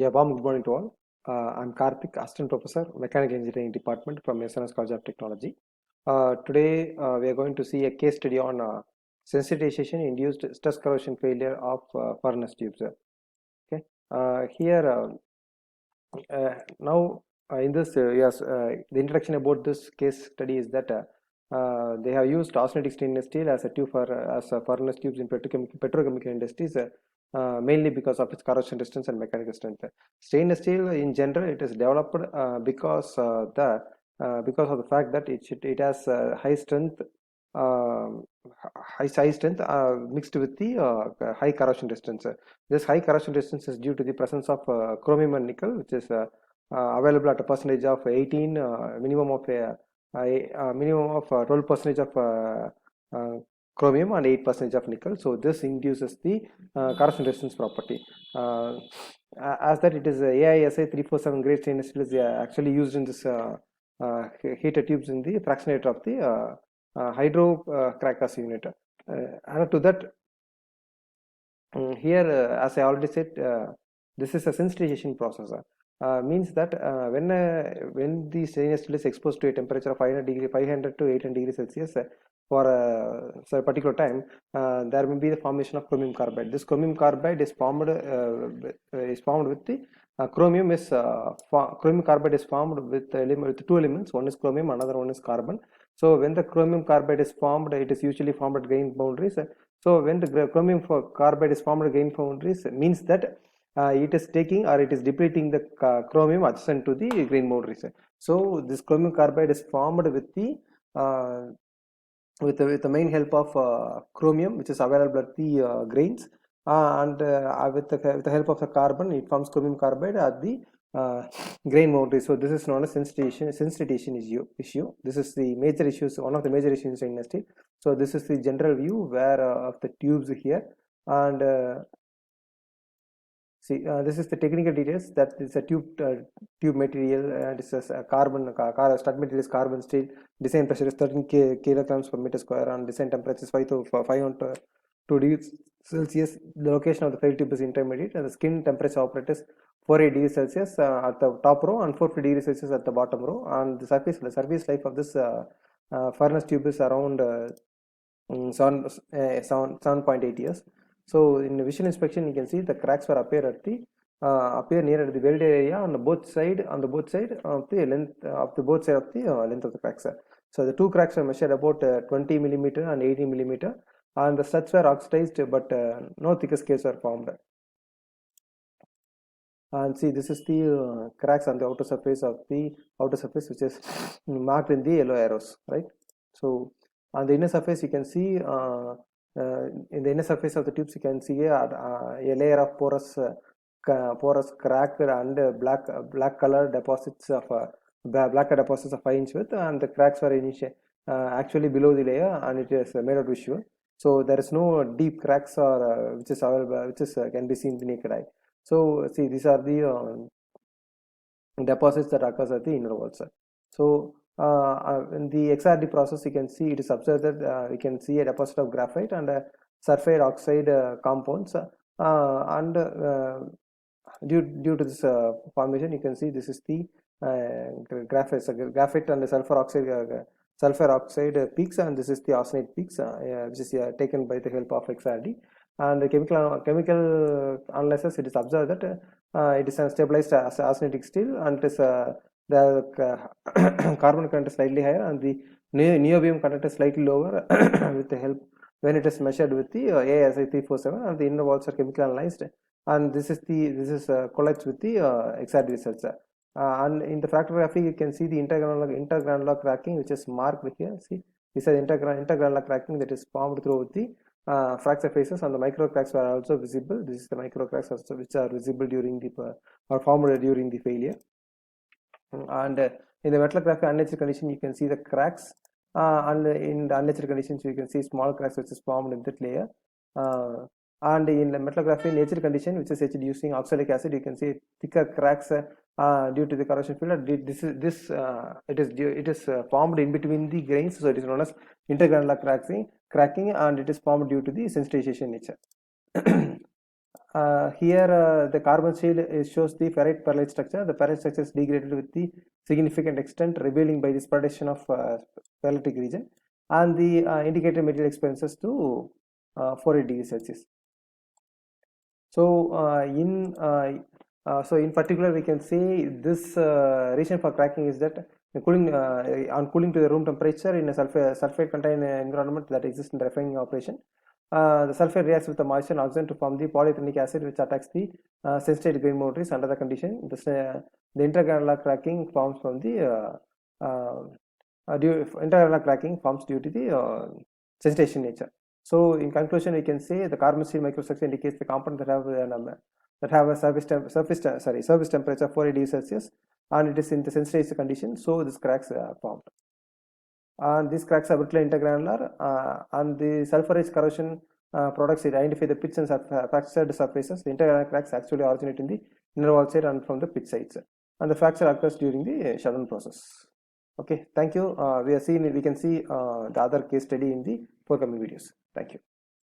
Yeah, warm good morning to all. I'm Karthik, Assistant Professor, Mechanical Engineering Department from SNS College of Technology. Today, we are going to see a case study on sensitization induced stress corrosion failure of furnace tubes. Okay, here now in this the introduction about this case study is that they have used austenitic stainless steel as a tube for as a furnace tubes in petrochemical industries, mainly because of its corrosion resistance and mechanical strength. Stainless steel in general it is developed because of the fact that it has high strength, um, high strength mixed with the high corrosion resistance. This high corrosion resistance is due to the presence of chromium and nickel, which is available at a percentage of 18, minimum of 12 percentage of chromium and 8% of nickel. So this induces the corrosion resistance property. As that it is AISI 347 grade stainless steel is actually used in this heater tubes in the fractionator of the hydro crackers unit. Added to that, here, as I already said, this is a sensitization process. Means that when the stainless steel is exposed to a temperature of 500 to 800 degrees Celsius for a particular time, there may be the formation of chromium carbide. This chromium carbide is formed with the chromium carbide is formed with two elements. One is chromium, another one is carbon. So when the chromium carbide is formed, it is usually formed at grain boundaries. So when the chromium carbide is formed at grain boundaries, means that it is taking or it is depleting the chromium adjacent to the grain boundaries. So this chromium carbide is formed with the with the main help of chromium, which is available at the grains, and with the help of the carbon, it forms chromium carbide at the grain boundary. So this is known as sensitization issue. This is the major issues, one of the major issues in industry. So this is the general view where of the tubes here, and see, this is the technical details. That is a tube material. This is a stud material is carbon steel. Design pressure is 13 kilograms per meter square, and design temperature is 5 degrees Celsius. The location of the failed tube is intermediate, and the skin temperature operates is 48 degrees Celsius at the top row and 450 degrees Celsius at the bottom row. And the service life of this furnace tube is around 7.8 years. So in the visual inspection, you can see the cracks were appear near at the weld area on the both side of the length of the both side of the length of the cracks. So the two cracks were measured about 20 millimeter and 18 millimeter, and the studs were oxidized, but no thicker scales were formed. And see, this is the cracks on the outer surface which is marked in the yellow arrows, right? So on the inner surface you can see in the inner surface of the tubes you can see a layer of porous cracked and black color deposits of black deposits of 5-inch width, and the cracks were actually below the layer, and it is made out visual. So there is no deep cracks or which is available, which is can be seen with the naked eye. So see, these are the deposits that occurs at the inner walls. So in the XRD process, you can see it is observed that we can see a deposit of graphite and sulfide oxide compounds, and due to this formation, you can see this is the graphite and the sulfur oxide peaks, and this is the austenite peaks, which is taken by the help of XRD. And the chemical analysis, it is observed that it is stabilized as austenitic steel, and it is the carbon content is slightly higher and the niobium content is slightly lower with the help when it is measured with the ASI 347, and the inner walls are chemically analyzed, and this is collects with the XRD results. And in the fractography you can see the intergranular cracking, which is marked here. See, this is intergranular cracking that is formed throughout the fracture faces, and the micro cracks are also visible. This is the micro cracks also which are visible during the or formed during the failure. And in the metallography unnatural condition, you can see the cracks, and in the unnatural conditions you can see small cracks which is formed in that layer. And in the metallography natural condition, which is etched using oxalic acid, you can see thicker cracks due to the corrosion failure. It is formed in between the grains, so it is known as intergranular cracking, and it is formed due to the sensitization nature. Here the carbon steel shows the ferrite pearlite structure. The pearlite structure is degraded with the significant extent, revealing by the spreadation of pearlitic region, and the indicated material experiences to 480 degrees Celsius. So in particular, we can say this reason for cracking is that cooling on cooling to the room temperature in a sulfate contained environment that exists in the refining operation. The sulfate reacts with the moisture and oxygen to form the polyethylenic acid, which attacks the sensitive grain molecules. Under the condition, the intergranular cracking forms from the intergranular cracking forms due to the sensitization nature. So, in conclusion, we can say the carbon steel microstructure indicates the component that have a surface temperature of 480 degrees Celsius, and it is in the sensitized condition. So, these cracks are formed. And these cracks are brittle intergranular, and the sulfur-rich corrosion products identify the pits and fractured surfaces. The intergranular cracks actually originate in the inner wall side and from the pit sides, and the fracture occurs during the shutdown process. Okay, thank you. We can see the other case study in the forthcoming videos. Thank you.